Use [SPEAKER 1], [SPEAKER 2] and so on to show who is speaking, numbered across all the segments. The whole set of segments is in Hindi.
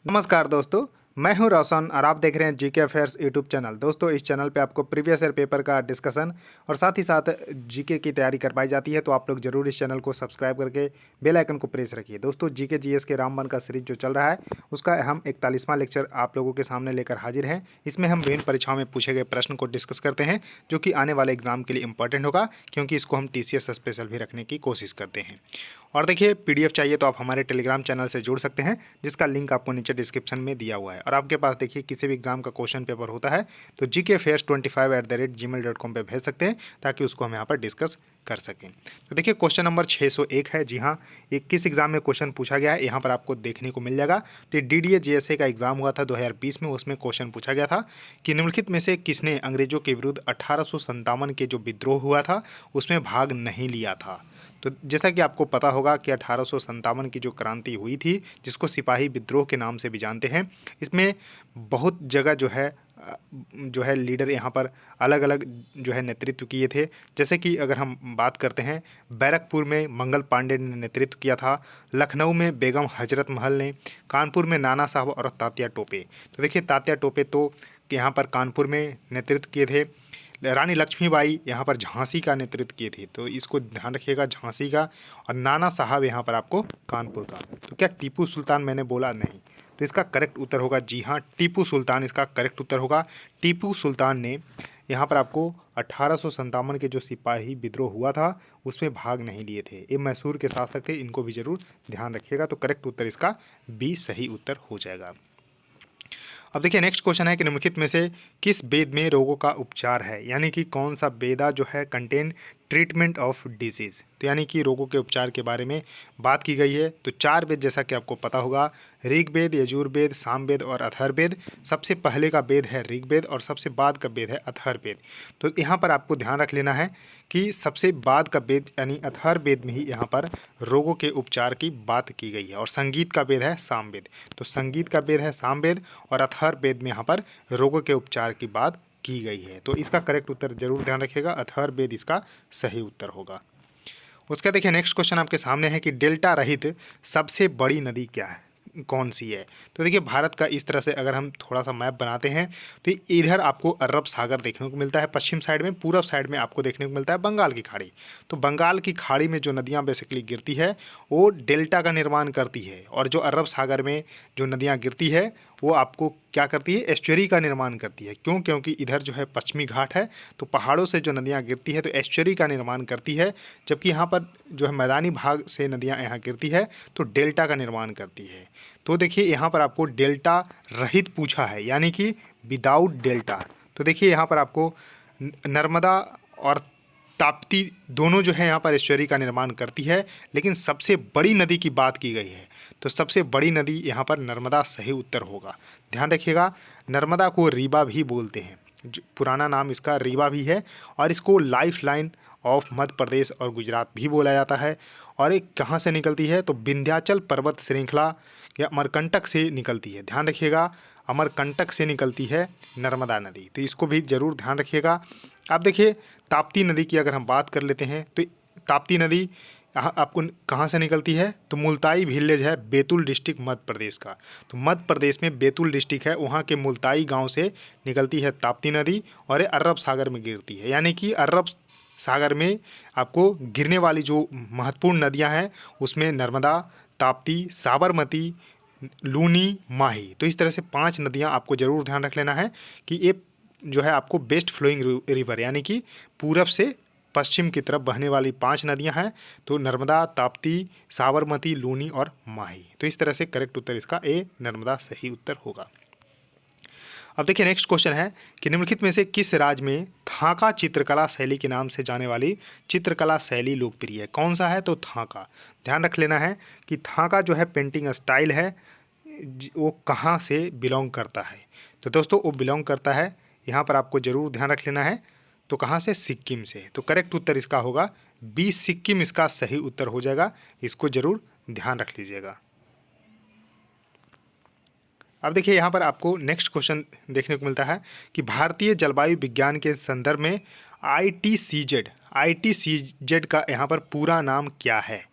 [SPEAKER 1] नमस्कार दोस्तों, मैं हूं रोशन और आप देख रहे हैं जीके अफेयर्स यूट्यूब चैनल। दोस्तों, इस चैनल पे आपको प्रीवियस ईयर पेपर का डिस्कशन और साथ ही साथ जीके की तैयारी करवाई जाती है। तो आप लोग जरूर इस चैनल को सब्सक्राइब करके बेल आइकन को प्रेस रखिए। दोस्तों, जीके जीएस के रामबन का सीरीज जो चल रहा है उसका हम 41वां लेक्चर आप लोगों के सामने लेकर हाजिर हैं। इसमें हम विभिन्न परीक्षाओं में पूछे गए प्रश्न को डिस्कस करते हैं जो कि आने वाले एग्जाम के लिए इंपॉर्टेंट होगा, क्योंकि इसको हम टीसीएस स्पेशल भी रखने की कोशिश करते हैं। और देखिए, पीडीएफ चाहिए तो आप हमारे टेलीग्राम चैनल से जुड़ सकते हैं, जिसका लिंक आपको नीचे डिस्क्रिप्शन में दिया हुआ है। और आपके पास देखिए किसी भी एग्जाम का क्वेश्चन पेपर होता है तो gkfairs25@gmail.com पे भेज सकते हैं, ताकि उसको हम यहाँ पर डिस्कस कर सकें। तो देखिए, क्वेश्चन नंबर 601 है। जी हाँ, ये किस एग्जाम में क्वेश्चन पूछा गया है यहाँ पर आपको देखने को मिल जाएगा। तो ये डीडीए जीएसए का एग्जाम हुआ था 2020 में। उसमें क्वेश्चन पूछा गया था कि निम्नलिखित में से किसने अंग्रेजों के विरुद्ध 1857 के जो विद्रोह हुआ था उसमें भाग नहीं लिया था। तो जैसा कि आपको पता होगा कि 1857 की जो क्रांति हुई थी, जिसको सिपाही विद्रोह के नाम से भी जानते हैं, इसमें बहुत जगह जो है लीडर यहाँ पर अलग अलग जो है नेतृत्व किए थे। जैसे कि अगर हम बात करते हैं, बैरकपुर में मंगल पांडे ने नेतृत्व किया था, लखनऊ में बेगम हजरत महल ने, कानपुर में नाना साहब और तात्या टोपे। तो देखिए, तात्या टोपे तो यहाँ पर कानपुर में नेतृत्व किए थे। रानी लक्ष्मीबाई यहाँ पर झांसी का नेतृत्व किए थे, तो इसको ध्यान रखिएगा, झांसी का। और नाना साहब यहाँ पर आपको कानपुर का। तो क्या टीपू सुल्तान मैंने बोला? नहीं। तो इसका करेक्ट उत्तर होगा, जी हाँ, टीपू सुल्तान इसका करेक्ट उत्तर होगा। टीपू सुल्तान ने यहाँ पर आपको 1857 के जो सिपाही विद्रोह हुआ था उसमें भाग नहीं लिए थे। ये मैसूर के शासक थे, इनको भी जरूर ध्यान रखिएगा। तो करेक्ट उत्तर इसका बी सही उत्तर हो जाएगा। अब देखिए, नेक्स्ट क्वेश्चन है कि निम्नलिखित में से किस वेद में रोगों का उपचार है, यानी कि कौन सा वेदा जो है कंटेन ट्रीटमेंट ऑफ डिजीज। तो यानी कि रोगों के उपचार के बारे में बात की गई है। तो 4 वेद जैसा कि आपको पता होगा, ऋग्वेद, यजुर्वेद, सामवेद और अथर्ववेद। सबसे पहले का वेद है ऋग्वेद और सबसे बाद का वेद है अथर्ववेद। तो यहाँ पर आपको ध्यान रख लेना है कि सबसे बाद का वेद यानी अथर्ववेद में ही यहाँ पर रोगों के उपचार की बात की गई है। और संगीत का वेद है सामवेद। तो संगीत का वेद है सामवेद और अथर्ववेद में यहाँ पर रोगों के उपचार की बात की गई है। तो इसका करेक्ट उत्तर जरूर ध्यान रखिएगा, अथर्ववेद इसका सही उत्तर होगा। उसका देखिए, नेक्स्ट क्वेश्चन आपके सामने है कि डेल्टा रहित सबसे बड़ी नदी क्या है, कौन सी है। तो देखिए, भारत का इस तरह से अगर हम थोड़ा सा मैप बनाते हैं तो इधर आपको अरब सागर देखने को मिलता है पश्चिम साइड में, पूरब साइड में आपको देखने को मिलता है बंगाल की खाड़ी। तो बंगाल की खाड़ी में जो नदियाँ बेसिकली गिरती है वो डेल्टा का निर्माण करती है, और जो अरब सागर में जो नदियाँ गिरती है वो आपको क्या करती है, एस्चुरी का निर्माण करती है। क्यों? क्योंकि इधर जो है पश्चिमी घाट है, तो पहाड़ों से जो नदियाँ गिरती है तो एस्चुरी का निर्माण करती है, जबकि यहाँ पर जो है मैदानी भाग से नदियाँ यहाँ गिरती है तो डेल्टा का निर्माण करती है। तो देखिए, यहाँ पर आपको डेल्टा रहित पूछा है, यानी कि विदाउट डेल्टा। तो देखिए, यहाँ पर आपको नर्मदा और ताप्ती दोनों जो है यहाँ पर एस्चुरी का निर्माण करती है, लेकिन सबसे बड़ी नदी की बात की गई है तो सबसे बड़ी नदी यहाँ पर नर्मदा सही उत्तर होगा। ध्यान रखिएगा, नर्मदा को रीवा भी बोलते हैं, जो पुराना नाम इसका रीवा भी है, और इसको life line of Madhya Pradesh और गुजरात भी बोला जाता है। और ये कहाँ से निकलती है? तो विंध्याचल पर्वत श्रृंखला या अमरकंटक से निकलती है। ध्यान रखिएगा, अमरकंटक से निकलती है नर्मदा नदी, तो इसको भी जरूर ध्यान रखिएगा। अब देखिए, ताप्ती नदी की अगर हम बात कर लेते हैं तो ताप्ती नदी आपको कहाँ से निकलती है? तो मुल्ताई विलेज है, बैतूल डिस्ट्रिक्ट मध्य प्रदेश का। तो मध्य प्रदेश में बैतूल डिस्ट्रिक्ट है, वहाँ के मुल्ताई गांव से निकलती है ताप्ती नदी और ये अरब सागर में गिरती है। यानी कि अरब सागर में आपको गिरने वाली जो महत्वपूर्ण नदियाँ हैं उसमें नर्मदा, ताप्ती, साबरमती, लूनी, माही। तो इस तरह से 5 नदियाँ आपको जरूर ध्यान रख लेना है कि ये जो है आपको बेस्ट फ्लोइंग रिवर, यानी कि पूरब से पश्चिम की तरफ बहने वाली 5 नदियां हैं। तो नर्मदा, ताप्ती, साबरमती, लूनी और माही। तो इस तरह से करेक्ट उत्तर इसका ए नर्मदा सही उत्तर होगा। अब देखिए, नेक्स्ट क्वेश्चन है कि निम्नलिखित में से किस राज्य में थाका चित्रकला शैली के नाम से जाने वाली चित्रकला शैली लोकप्रिय है? कौन सा है? तो थाका। ध्यान रख लेना है कि थाका जो है पेंटिंग स्टाइल है, वो कहाँ से बिलोंग करता है? तो दोस्तों, वो बिलोंग करता है, यहाँ पर आपको जरूर ध्यान रख लेना है, तो कहाँ से? सिक्किम से। तो करेक्ट उत्तर इसका होगा बी, सिक्किम इसका सही उत्तर हो जाएगा। इसको जरूर ध्यान रख लीजिएगा। अब देखिए, यहाँ पर आपको नेक्स्ट क्वेश्चन देखने को मिलता है कि भारतीय जलवायु विज्ञान के संदर्भ में आईटीसीजेड का यहाँ पर पूरा नाम क्या है?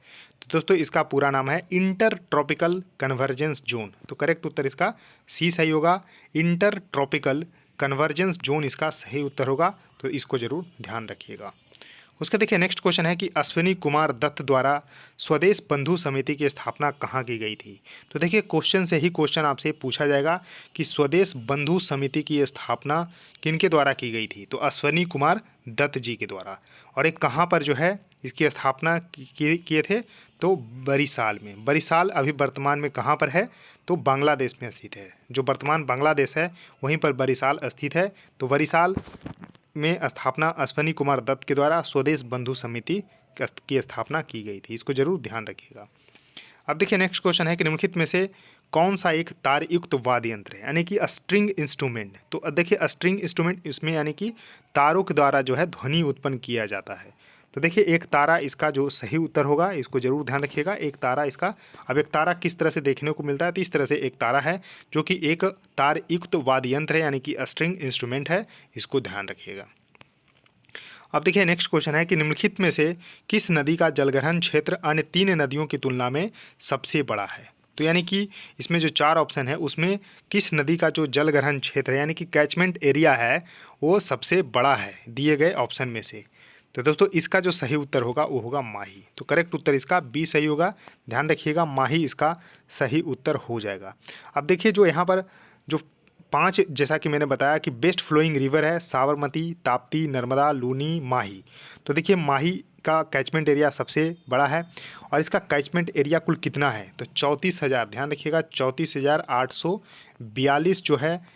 [SPEAKER 1] तो दोस्तों इसका पूरा नाम है इंटर ट्रॉपिकल कन्वर्जेंस जोन। तो करेक्ट उत्तर इसका सी सही होगा। इंटर ट्रॉपिकल कन्वर्जेंस जोन इसका सही उत्तर होगा, तो इसको जरूर ध्यान रखिएगा। उसका देखिए नेक्स्ट क्वेश्चन है कि अश्विनी कुमार दत्त द्वारा स्वदेश बंधु समिति की स्थापना कहाँ की गई थी। तो देखिए क्वेश्चन से ही क्वेश्चन आपसे पूछा जाएगा कि स्वदेश बंधु समिति की स्थापना किनके द्वारा की गई थी। तो अश्विनी कुमार दत्त जी के द्वारा। और एक कहाँ पर जो है इसकी स्थापना किए थे, तो बरिशाल में। बरिशाल अभी वर्तमान में कहाँ पर है, तो बांग्लादेश में स्थित है। जो वर्तमान बांग्लादेश है वहीं पर बरिशाल स्थित है। तो बरिशाल में स्थापना अश्विनी कुमार दत्त के द्वारा स्वदेश बंधु समिति की स्थापना की गई थी। इसको जरूर ध्यान रखिएगा। अब देखिए नेक्स्ट क्वेश्चन है कि निम्नलिखित में से कौन सा एक तार युक्त वाद्य यंत्र है, यानी कि स्ट्रिंग इंस्ट्रूमेंट। तो अब देखिए स्ट्रिंग इंस्ट्रूमेंट इसमें यानी कि तारों के द्वारा जो है ध्वनि उत्पन्न किया जाता है। तो देखिए एक तारा इसका जो सही उत्तर होगा, इसको जरूर ध्यान रखिएगा। एक तारा इसका, अब एक तारा किस तरह से देखने को मिलता है, तो इस तरह से एक तारा है जो कि एक तार युक्त वाद्य यंत्र है, यानी कि स्ट्रिंग इंस्ट्रूमेंट है। इसको ध्यान रखिएगा। अब देखिए नेक्स्ट क्वेश्चन है कि निम्नलिखित में से किस नदी का जलग्रहण क्षेत्र अन्य 3 नदियों की तुलना में सबसे बड़ा है। तो यानी कि इसमें जो 4 ऑप्शन है उसमें किस नदी का जो जलग्रहण क्षेत्र है यानी कि कैचमेंट एरिया है वो सबसे बड़ा है दिए गए ऑप्शन में से। तो दोस्तों इसका जो सही उत्तर होगा वो होगा माही। तो करेक्ट उत्तर इसका बी सही होगा। ध्यान रखिएगा माही इसका सही उत्तर हो जाएगा। अब देखिए जो यहाँ पर जो 5 जैसा कि मैंने बताया कि बेस्ट फ्लोइंग रिवर है साबरमती, ताप्ती, नर्मदा, लूनी, माही। तो देखिए माही का कैचमेंट एरिया सबसे बड़ा है और इसका कैचमेंट एरिया कुल कितना है, तो 34,000, ध्यान रखिएगा 34,842 जो है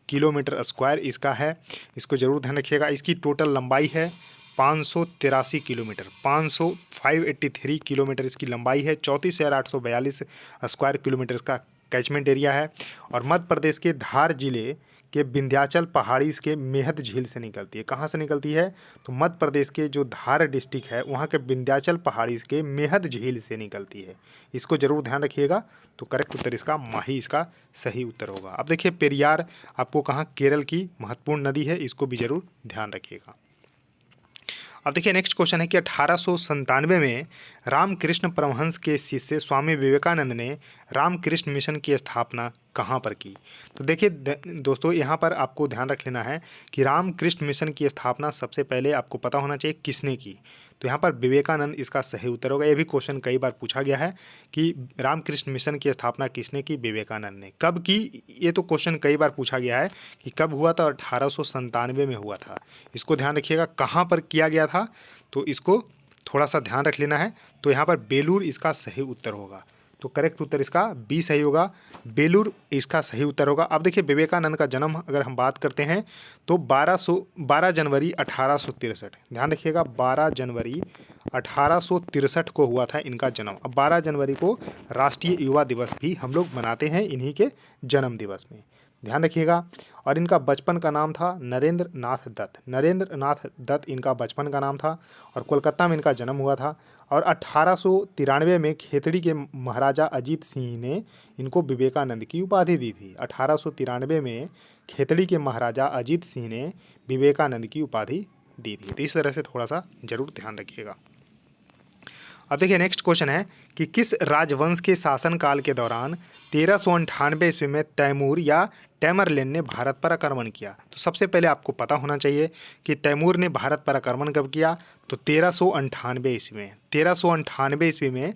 [SPEAKER 1] किलोमीटर स्क्वायर इसका है। इसको जरूर ध्यान रखिएगा। इसकी टोटल लंबाई है 583 किलोमीटर, 583 किलोमीटर इसकी लंबाई है। 34,842 स्क्वायर किलोमीटर का कैचमेंट एरिया है। और मध्य प्रदेश के धार जिले के विंध्याचल पहाड़ी इसके मेहद झील से निकलती है। कहाँ से निकलती है, तो मध्य प्रदेश के जो धार डिस्ट्रिक्ट है वहाँ के विंध्याचल पहाड़ी के मेहद झील से निकलती है। इसको जरूर ध्यान रखिएगा। तो करेक्ट उत्तर इसका माही इसका सही उत्तर होगा। अब देखिए पेरियार आपको कहाँ, केरल की महत्वपूर्ण नदी है। इसको भी जरूर ध्यान रखिएगा। अब देखिए नेक्स्ट क्वेश्चन है कि 1897 में रामकृष्ण परमहंस के शिष्य स्वामी विवेकानंद ने रामकृष्ण मिशन की स्थापना कहाँ पर की। तो देखिए दोस्तों यहाँ पर आपको ध्यान रख लेना है कि रामकृष्ण मिशन की स्थापना सबसे पहले आपको पता होना चाहिए किसने की। तो यहाँ पर विवेकानंद इसका सही उत्तर होगा। ये भी क्वेश्चन कई बार पूछा गया है कि रामकृष्ण मिशन की स्थापना किसने की, विवेकानंद ने। कब की, ये तो क्वेश्चन कई बार पूछा गया है कि कब हुआ था, 1897 में हुआ था। इसको ध्यान रखिएगा। कहाँ पर किया गया था, तो इसको थोड़ा सा ध्यान रख लेना है। तो यहाँ पर बेलूर इसका सही उत्तर होगा। तो करेक्ट उत्तर इसका बी सही होगा, बेलूर इसका सही उत्तर होगा। अब देखिए विवेकानंद का जन्म अगर हम बात करते हैं तो 12 जनवरी 1863, ध्यान रखिएगा 12 जनवरी 1863 को हुआ था इनका जन्म। अब 12 जनवरी को राष्ट्रीय युवा दिवस भी हम लोग मनाते हैं इन्हीं के जन्म दिवस में, ध्यान रखिएगा। और इनका बचपन का नाम था नरेंद्र नाथ दत्त। नरेंद्र नाथ दत्त इनका बचपन का नाम था और कोलकाता में इनका जन्म हुआ था। और 1893 में खेतड़ी के महाराजा अजीत सिंह ने इनको विवेकानंद की उपाधि दी थी। 1893 में खेतड़ी के महाराजा अजीत सिंह ने विवेकानंद की उपाधि दी थी। तो इस तरह से थोड़ा सा जरूर ध्यान रखिएगा। अब देखिए नेक्स्ट क्वेश्चन है कि किस राजवंश के शासनकाल के दौरान 1398 ईस्वी में तैमूर या टैमरलेन ने भारत पर आक्रमण किया। तो सबसे पहले आपको पता होना चाहिए कि तैमूर ने भारत पर आक्रमण कब किया, तो 1398 ईस्वी में। 1398 ईस्वी में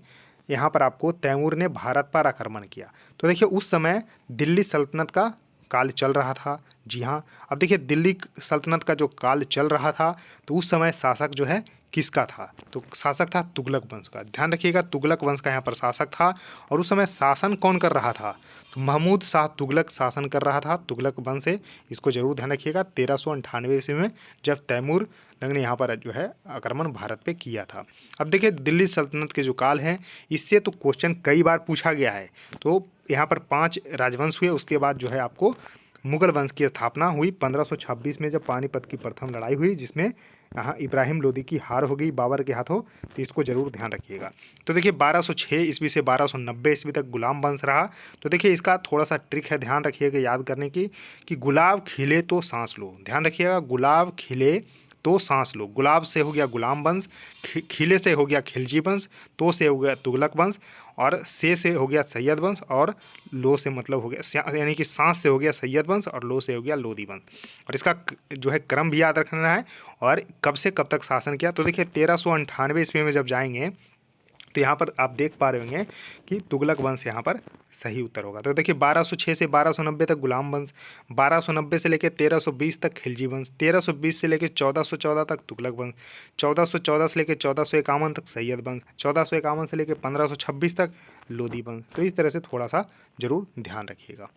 [SPEAKER 1] यहाँ पर आपको तैमूर ने भारत पर आक्रमण किया। तो देखिए उस समय दिल्ली सल्तनत का काल चल रहा था। जी हाँ, अब देखिए दिल्ली सल्तनत का जो काल चल रहा था तो उस समय शासक जो है किसका था, तो शासक था तुगलक वंश का। ध्यान रखिएगा तुगलक वंश का यहाँ पर शासक था। और उस समय शासन कौन कर रहा था, तो महमूद शाह तुगलक शासन कर रहा था तुगलक वंश से। इसको जरूर ध्यान रखिएगा। 1398 ईस्वी में जब तैमूर ने यहाँ पर जो है आक्रमण भारत पे किया था। अब देखिए दिल्ली सल्तनत के जो काल हैं इससे तो क्वेश्चन कई बार पूछा गया है। तो यहाँ पर 5 राजवंश हुए, उसके बाद जो है आपको मुगल वंश की स्थापना हुई 1526 में, जब पानीपत की प्रथम लड़ाई हुई जिसमें यहाँ इब्राहिम लोदी की हार हो गई बाबर के हाथों। तो इसको जरूर ध्यान रखिएगा। तो देखिए 1206 ईस्वी से 1290 ईस्वी तक गुलाम वंश रहा। तो देखिए इसका थोड़ा सा ट्रिक है, ध्यान रखिएगा याद करने की, कि गुलाब खिले तो सांस लो। ध्यान रखिएगा गुलाब खिले तो सांस लो। गुलाब से हो गया गुलाम वंश, खिले से हो गया खिलजी वंश, तो से हो गया तुगलक वंश, और से हो गया सैयद वंश, और लो से मतलब हो गया यानी कि सांस से हो गया सैयद वंश, और लो से हो गया लोधी वंश। और इसका जो है क्रम भी याद रखना है, और कब से कब तक शासन किया। तो देखिए 1398 ईस्वी में जब जाएंगे तो यहाँ पर आप देख पा रहे होंगे कि तुगलक वंश यहाँ पर सही उत्तर होगा। तो देखिए 1206 से 1290 तक गुलाम वंश, 1290 से लेकर 1320 तक खिलजी वंश, 1320 से लेकर 1414 तक तुगलक वंश, 1414 से लेकर 1451 तक सैयद वंश, 1451 से लेकर 1526 तक लोधी वंश। तो इस तरह से थोड़ा सा जरूर ध्यान रखिएगा।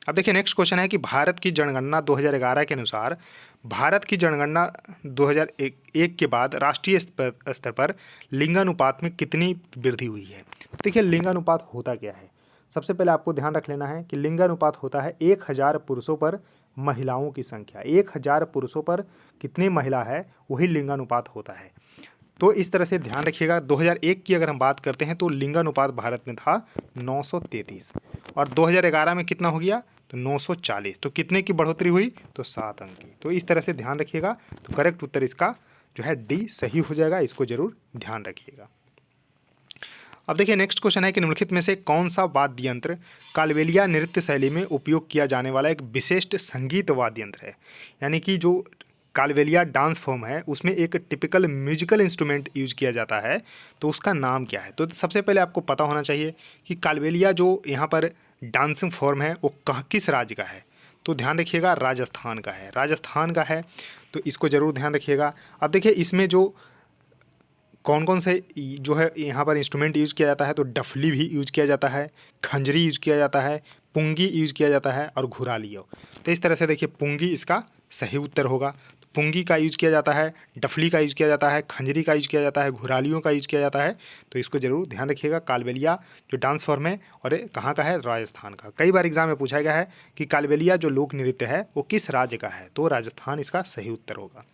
[SPEAKER 1] अब देखिए नेक्स्ट क्वेश्चन है कि भारत की जनगणना 2011 के अनुसार भारत की जनगणना 2001 के बाद राष्ट्रीय स्तर पर लिंगानुपात में कितनी वृद्धि हुई है। देखिए लिंगानुपात होता क्या है, सबसे पहले आपको ध्यान रख लेना है कि लिंगानुपात होता है 1000 पुरुषों पर महिलाओं की संख्या। 1000 पुरुषों पर कितनी महिला है वही लिंगानुपात होता है। तो इस तरह से ध्यान रखिएगा। 2001 की अगर हम बात करते हैं तो लिंगानुपात भारत में था 933, और 2011 में कितना हो गया तो 940। तो कितने की बढ़ोतरी हुई तो 7 अंक की। तो इस तरह से ध्यान रखिएगा। तो करेक्ट उत्तर इसका जो है डी सही हो जाएगा, इसको जरूर ध्यान रखिएगा। अब देखिए नेक्स्ट क्वेश्चन है कि निम्नलिखित में से कौन सा वाद्य यंत्र कालबेलिया नृत्य शैली में उपयोग किया जाने वाला एक विशिष्ट संगीत वाद्य यंत्र है। यानी कि जो कालबेलिया डांस फॉर्म है उसमें एक टिपिकल म्यूजिकल इंस्ट्रूमेंट यूज किया जाता है, तो उसका नाम क्या है। तो सबसे पहले आपको पता होना चाहिए कि कालबेलिया जो यहाँ पर डांसिंग फॉर्म है वो किस राज्य का है। तो ध्यान रखिएगा राजस्थान का है, राजस्थान का है, तो इसको जरूर ध्यान रखिएगा। अब देखिए इसमें जो कौन कौन से जो है यहाँ पर इंस्ट्रूमेंट यूज़ किया जाता है, तो डफली भी यूज़ किया जाता है, खंजरी यूज़ किया जाता है, पुंगी यूज़ किया जाता है, और घुरालियो। तो इस तरह से देखिए पुंगी इसका सही उत्तर होगा। पुंगी का यूज़ किया जाता है, डफली का यूज़ किया जाता है, खंजरी का यूज़ किया जाता है, घुरालियों का यूज़ किया जाता है। तो इसको जरूर ध्यान रखिएगा। कालबेलिया जो डांस फॉर्म है और ये कहाँ का है, राजस्थान का। कई बार एग्जाम में पूछा गया है कि कालबेलिया जो लोक नृत्य है वो किस राज्य का है, तो राजस्थान इसका सही उत्तर होगा।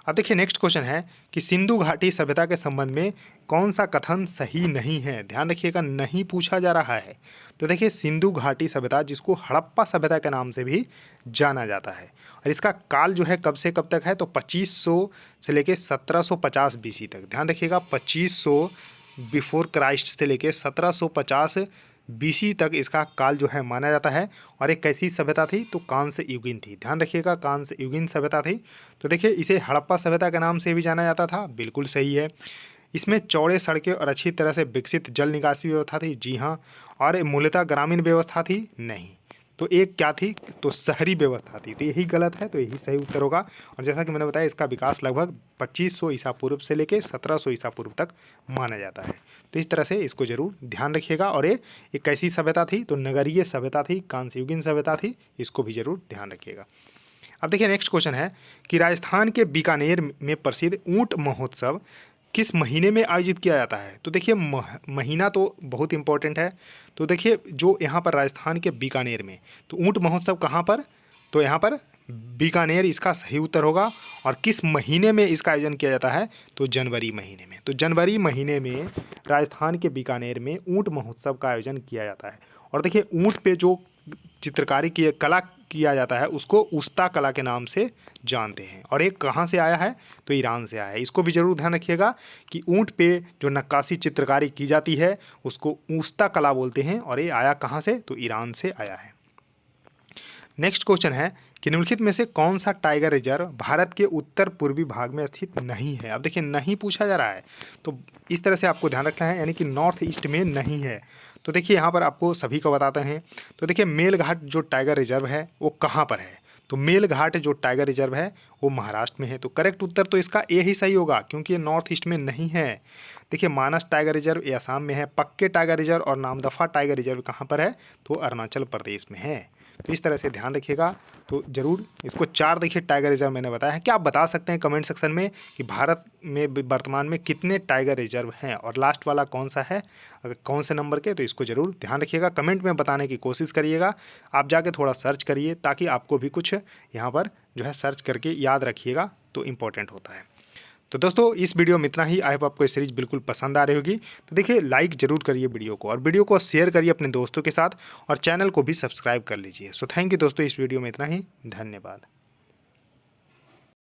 [SPEAKER 1] अब देखिए नेक्स्ट क्वेश्चन है कि सिंधु घाटी सभ्यता के संबंध में कौन सा कथन सही नहीं है। ध्यान रखिएगा नहीं पूछा जा रहा है। तो देखिए सिंधु घाटी सभ्यता जिसको हड़प्पा सभ्यता के नाम से भी जाना जाता है, और इसका काल जो है कब से कब तक है, तो 2500 से लेके 1750 बीसी तक। ध्यान रखिएगा 2500 बिफोर क्राइस्ट से लेके 1750 बीसी तक इसका काल जो है माना जाता है। और एक कैसी सभ्यता थी, तो कांस्य युगीन थी। ध्यान रखिएगा कांस्य युगीन सभ्यता थी। तो देखिए इसे हड़प्पा सभ्यता के नाम से भी जाना जाता था, बिल्कुल सही है। इसमें चौड़े सड़कें और अच्छी तरह से विकसित जल निकासी व्यवस्था थी, जी हाँ। और मूलतः ग्रामीण व्यवस्था थी, नहीं। तो एक क्या थी, तो शहरी व्यवस्था थी। तो यही गलत है, तो यही सही उत्तर होगा। और जैसा कि मैंने बताया इसका विकास लगभग 2500 ईसा पूर्व से लेकर 1700 ईसा पूर्व तक माना जाता है। तो इस तरह से इसको जरूर ध्यान रखिएगा। और ये एक कैसी सभ्यता थी, तो नगरीय सभ्यता थी, कांस्ययुगीन सभ्यता थी, इसको भी जरूर ध्यान रखिएगा। अब देखिए नेक्स्ट क्वेश्चन है कि राजस्थान के बीकानेर में प्रसिद्ध ऊंट महोत्सव किस महीने में आयोजित किया जाता है। तो देखिए महीना तो बहुत इंपॉर्टेंट है। तो देखिए जो यहाँ पर राजस्थान के बीकानेर में, तो ऊंट महोत्सव कहाँ पर, तो यहाँ पर बीकानेर इसका सही उत्तर होगा। और किस महीने में इसका आयोजन किया जाता है, तो जनवरी महीने में। तो जनवरी महीने में राजस्थान के बीकानेर में ऊंट महोत्सव का आयोजन किया जाता है। और देखिए ऊंट पे जो चित्रकारी की कला किया जाता है उसको उस्ता कला के नाम से जानते हैं। और एक कहाँ से आया है, तो ईरान से आया है। इसको भी जरूर ध्यान रखिएगा कि ऊंट पे जो नक्काशी चित्रकारी की जाती है उसको उस्ता कला बोलते हैं, और ये आया कहाँ से, तो ईरान से आया है। नेक्स्ट क्वेश्चन है कि निम्नलिखित में से कौन सा टाइगर रिजर्व भारत के उत्तर पूर्वी भाग में स्थित नहीं है। अब देखिए नहीं पूछा जा रहा है, तो इस तरह से आपको ध्यान रखना है, यानी कि नॉर्थ ईस्ट में नहीं है। तो देखिए यहाँ पर आपको सभी को बताते हैं। तो देखिए मेलघाट जो टाइगर रिजर्व है वो कहाँ पर है, तो मेलघाट जो टाइगर रिजर्व है वो महाराष्ट्र में है। तो करेक्ट उत्तर तो इसका ए ही सही होगा, क्योंकि ये नॉर्थ ईस्ट में नहीं है। देखिए मानस टाइगर रिजर्व ये असम में है, पक्के टाइगर रिजर्व और नामदफा टाइगर रिजर्व कहाँ पर है, तो अरुणाचल प्रदेश में है। तो इस तरह से ध्यान रखिएगा। तो जरूर इसको 4 देखिए टाइगर रिजर्व मैंने बताया है। क्या आप बता सकते हैं कमेंट सेक्शन में कि भारत में वर्तमान में कितने टाइगर रिजर्व हैं, और लास्ट वाला कौन सा है, अगर कौन से नंबर के, तो इसको जरूर ध्यान रखिएगा। कमेंट में बताने की कोशिश करिएगा। आप जाके थोड़ा सर्च करिए ताकि आपको भी कुछ यहाँ पर जो है सर्च करके याद रखिएगा, तो इम्पोर्टेंट होता है। तो दोस्तों इस वीडियो में इतना ही। आई होप आपको ये सीरीज बिल्कुल पसंद आ रही होगी। तो देखिए लाइक जरूर करिए वीडियो को, और वीडियो को शेयर करिए अपने दोस्तों के साथ, और चैनल को भी सब्सक्राइब कर लीजिए। सो थैंक यू दोस्तों, इस वीडियो में इतना ही। धन्यवाद।